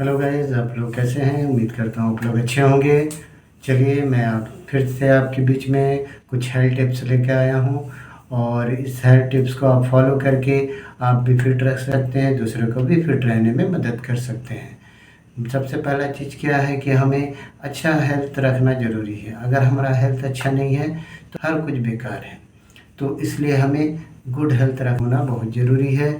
Hello guys, आप लोग कैसे हैं? उम्मीद करता हूँ आप लोग अच्छे होंगे। चलिए, मैं आप फिर से आपके बीच में कुछ हेल्थ टिप्स लेके आया हूँ और इस हेल्थ टिप्स को आप फॉलो करके आप भी फिट रख सकते हैं, दूसरे को भी फिट रहने में मदद कर सकते हैं। सबसे पहला चीज़ क्या है कि हमें अच्छा हेल्थ रखना ज़रूरी है। अगर हमारा हेल्थ अच्छा नहीं है तो हर कुछ बेकार है। तो इसलिए हमें गुड हेल्थ रखना बहुत ज़रूरी है।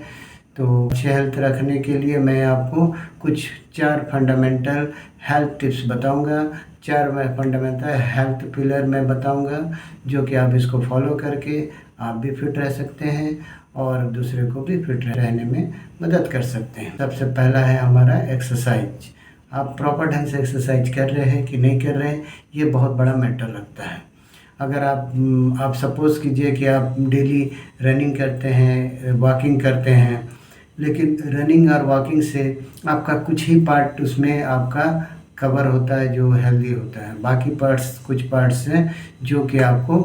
तो अच्छे हेल्थ रखने के लिए मैं आपको कुछ 4 फंडामेंटल हेल्थ टिप्स बताऊंगा। 4 मैं फंडामेंटल हेल्थ पिलर मैं बताऊंगा, जो कि आप इसको फॉलो करके आप भी फिट रह सकते हैं और दूसरे को भी फिट रहने में मदद कर सकते हैं। सबसे पहला है हमारा एक्सरसाइज। आप प्रॉपर ढंग से एक्सरसाइज कर रहे हैं कि नहीं कर रहे हैं, ये बहुत बड़ा मैटर रखता है। अगर आप सपोज़ कीजिए कि आप डेली रनिंग करते हैं, वॉकिंग करते हैं, लेकिन रनिंग और वॉकिंग से आपका कुछ ही पार्ट उसमें आपका कवर होता है जो हेल्दी होता है। बाकी पार्ट्स, कुछ पार्ट्स हैं जो कि आपको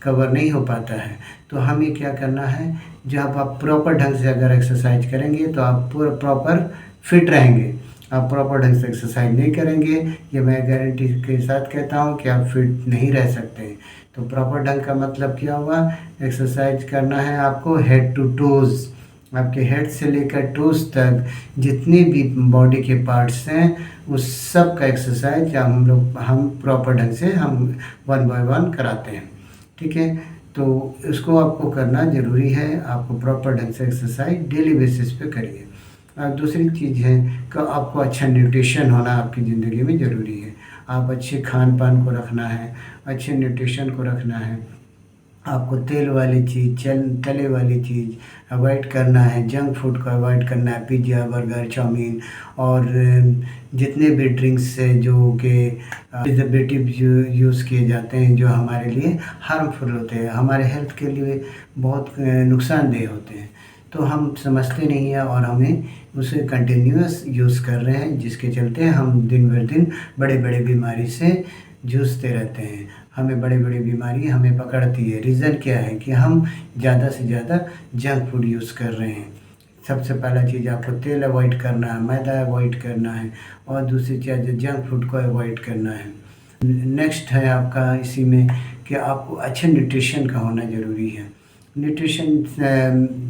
कवर नहीं हो पाता है। तो हमें क्या करना है, जब आप प्रॉपर ढंग से अगर एक्सरसाइज करेंगे तो आप पूरा प्रॉपर फिट रहेंगे। आप प्रॉपर ढंग से एक्सरसाइज नहीं करेंगे, ये मैं गारंटी के साथ कहता हूँ कि आप फिट नहीं रह सकते। तो प्रॉपर ढंग का मतलब क्या हुआ, एक्सरसाइज करना है आपको हेड टू टोज़। आपके हेड से लेकर टोज तक जितने भी बॉडी के पार्ट्स हैं उस सब का एक्सरसाइज हम प्रॉपर ढंग से हम 1 बाय 1 कराते हैं। ठीक है, तो इसको आपको करना ज़रूरी है। आपको प्रॉपर ढंग से एक्सरसाइज डेली बेसिस पे करिए। और दूसरी चीज़ है कि आपको अच्छा न्यूट्रिशन होना आपकी ज़िंदगी में ज़रूरी है। आप अच्छे खान पान को रखना है, अच्छे न्यूट्रिशन को रखना है। आपको तेल वाली चीज़, तले वाली चीज़ अवॉइड करना है, जंक फूड को अवॉइड करना है, पिज़्ज़ा, बर्गर, चाउमीन और जितने भी ड्रिंक्स है जो कि प्रिजर्वेटिव यूज़ किए जाते हैं, जो हमारे लिए हार्मफुल होते हैं, हमारे हेल्थ के लिए बहुत नुकसानदेह होते हैं। तो हम समझते नहीं हैं और हमें उसे कंटिन्यूअस यूज़ कर रहे हैं, जिसके चलते हम दिन भर दिन बड़े बड़े बीमारी से जूझते रहते हैं। हमें बड़ी बड़ी बीमारी हमें पकड़ती है। रीज़न क्या है कि हम ज़्यादा से ज़्यादा जंक फूड यूज़ कर रहे हैं। सबसे पहला चीज़ आपको तेल अवॉइड करना है, मैदा अवॉइड करना है और दूसरी चीज़ जंक फूड को अवॉइड करना है। नेक्स्ट है आपका इसी में कि आपको अच्छे न्यूट्रिशन का होना ज़रूरी है। न्यूट्रिशन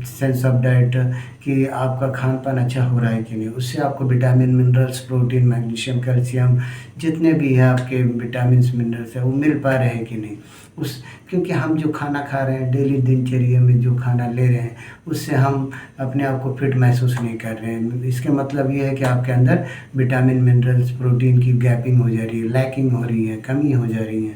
सेंस ऑफ डाइट कि आपका खान पान अच्छा हो रहा है कि नहीं, उससे आपको vitamin, minerals, protein, magnesium, calcium, जितने भी हैं आपके विटामिन्स, मिनरल्स हैं, वो मिल पा रहे हैं कि नहीं। उस क्योंकि हम जो खाना खा रहे हैं डेली दिनचर्या में, जो खाना ले रहे हैं, उससे हम अपने आप को फिट महसूस नहीं कर रहे हैं। इसका मतलब ये है कि आपके अंदर विटामिन, मिनरल्स, प्रोटीन की गैपिंग हो जा रही है, लैकिंग हो रही है, कमी हो जा रही है,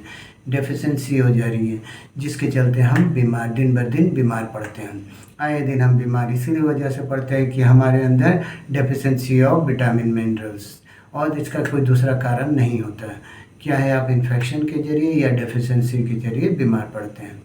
डेफिशिएंसी हो जा रही है, जिसके चलते हम बीमार, दिन ब दिन बीमार पड़ते हैं। आए दिन हम बीमार इसीलिए वजह से पड़ते हैं कि हमारे अंदर डेफिशिएंसी ऑफ विटामिन, मिनरल्स, और इसका कोई दूसरा कारण नहीं होता है। क्या है, आप इन्फेक्शन के ज़रिए या डेफिशिएंसी के ज़रिए बीमार पड़ते हैं।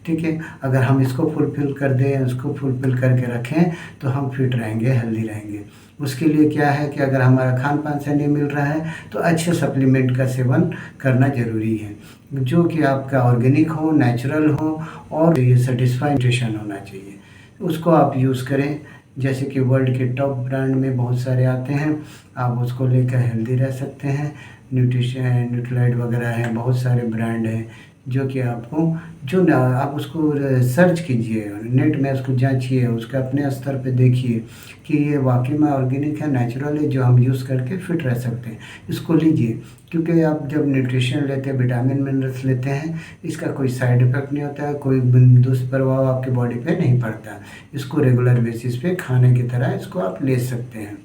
ठीक है, अगर हम इसको फुलफ़िल कर दें, उसको फुलफ़िल करके रखें तो हम फिट रहेंगे, हेल्दी रहेंगे। उसके लिए क्या है कि अगर हमारा खान पान से नहीं मिल रहा है तो अच्छे सप्लीमेंट का सेवन करना ज़रूरी है, जो कि आपका ऑर्गेनिक हो, नेचुरल हो और ये सेटिस्फाइड न्यूट्रिशन होना चाहिए। उसको आप यूज़ करें। जैसे कि वर्ल्ड के टॉप ब्रांड में बहुत सारे आते हैं, आप उसको लेकर हेल्दी रह सकते हैं। न्यूट्रीलाइट वगैरह हैं, बहुत सारे ब्रांड हैं जो कि आपको जो ना आप उसको सर्च कीजिए, नेट में उसको जांचिए, उसका अपने स्तर पे देखिए कि ये वाकई में ऑर्गेनिक है, नेचुरल है, जो हम यूज़ करके फिट रह सकते हैं। इसको लीजिए, क्योंकि आप जब न्यूट्रिशन लेते हैं, विटामिन, मिनरल्स लेते हैं, इसका कोई साइड इफ़ेक्ट नहीं होता है, कोई दुष्प्रभाव आपके बॉडी पे नहीं पड़ता। इसको रेगुलर बेसिस पे खाने की तरह इसको आप ले सकते हैं।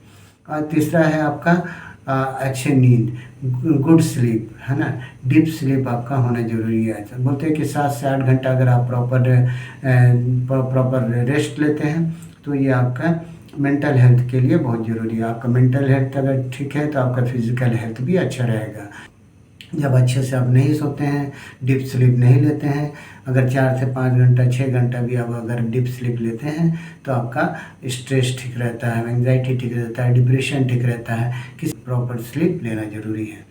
और तीसरा है आपका अच्छे नींद, गुड स्लीप, है ना, डीप स्लीप आपका होना ज़रूरी है। बोलते हैं कि 7 से 8 घंटा अगर आप प्रॉपर रेस्ट लेते हैं तो ये आपका मेंटल हेल्थ के लिए बहुत ज़रूरी है। आपका मेंटल हेल्थ अगर ठीक है तो आपका फिज़िकल हेल्थ भी अच्छा रहेगा। जब अच्छे से आप नहीं सोते हैं, डीप स्लीप नहीं लेते हैं, अगर 4 से 5 घंटा, 6 घंटा भी आप अगर डीप स्लीप लेते हैं तो आपका स्ट्रेस ठीक रहता है, एंग्जाइटी ठीक रहता है, डिप्रेशन ठीक रहता है। किसी प्रॉपर स्लीप लेना ज़रूरी है।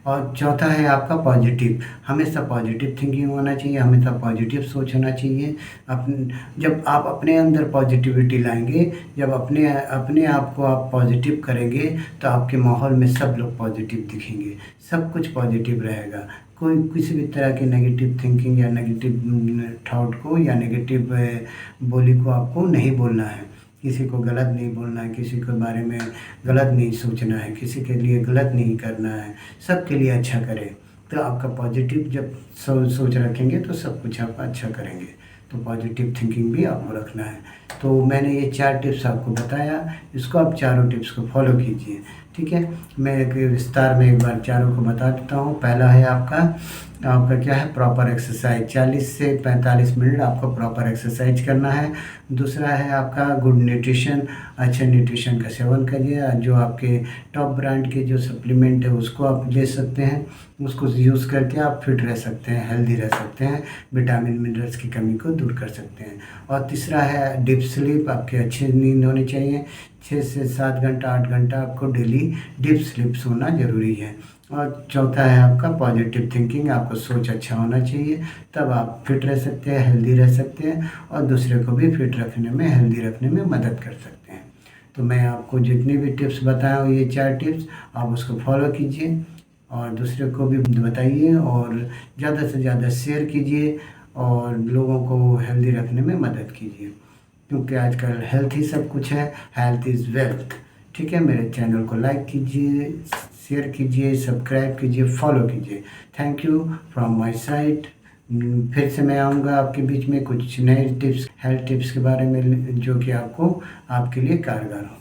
और चौथा है आपका पॉजिटिव। हमेशा पॉजिटिव थिंकिंग होना चाहिए, हमेशा पॉजिटिव सोच होना चाहिए। जब आप अपने अंदर पॉजिटिविटी लाएंगे, जब अपने अपने आप को आप पॉजिटिव करेंगे, तो आपके माहौल में सब लोग पॉजिटिव दिखेंगे, सब कुछ पॉजिटिव रहेगा। कोई किसी भी तरह की नेगेटिव थिंकिंग या नेगेटिव थॉट को या नेगेटिव बोली को आपको नहीं बोलना है। किसी को गलत नहीं बोलना है, किसी के बारे में गलत नहीं सोचना है, किसी के लिए गलत नहीं करना है, सबके लिए अच्छा करें। तो आपका पॉजिटिव जब सोच रखेंगे तो सब कुछ आप अच्छा करेंगे। तो पॉजिटिव थिंकिंग भी आपको रखना है। तो मैंने ये 4 टिप्स आपको बताया, इसको आप चारों टिप्स को फॉलो कीजिए, ठीक है। मैं एक विस्तार में एक बार चारों को बता देता हूँ। पहला है आपका क्या है, प्रॉपर एक्सरसाइज। 40 से 45 मिनट आपको प्रॉपर एक्सरसाइज करना है। दूसरा है आपका गुड न्यूट्रिशन, अच्छे न्यूट्रिशन का सेवन करिए। जो आपके टॉप ब्रांड के जो सप्लीमेंट है उसको आप ले सकते हैं, उसको यूज़ करके आप फिट रह सकते हैं, हेल्दी रह सकते हैं, विटामिन मिनरल्स की कमी को दूर कर सकते हैं। और तीसरा है डीप स्लीप, आपकी अच्छी नींद होनी चाहिए। 6 से 7 घंटा 8 घंटा आपको डेली डीप स्लीप सोना ज़रूरी है। और चौथा है आपका पॉजिटिव थिंकिंग, आपको सोच अच्छा होना चाहिए, तब आप फिट रह सकते हैं, हेल्दी रह सकते हैं और दूसरे को भी फिट रखने में, हेल्दी रखने में मदद कर सकते हैं। तो मैं आपको जितनी भी टिप्स बताया हूँ, ये 4 टिप्स, आप उसको फॉलो कीजिए और दूसरे को भी बताइए और ज़्यादा से ज़्यादा शेयर कीजिए और लोगों को हेल्दी रखने में मदद कीजिए, क्योंकि आजकल हेल्थ ही सब कुछ है, हेल्थ इज़ वेल्थ, ठीक है। मेरे चैनल को लाइक कीजिए, शेयर कीजिए, सब्सक्राइब कीजिए, फॉलो कीजिए। Thank you from my side. फिर से मैं आऊँगा आपके बीच में कुछ नए टिप्स, हेल्थ टिप्स के बारे में, जो कि आपको आपके लिए कारगर हो।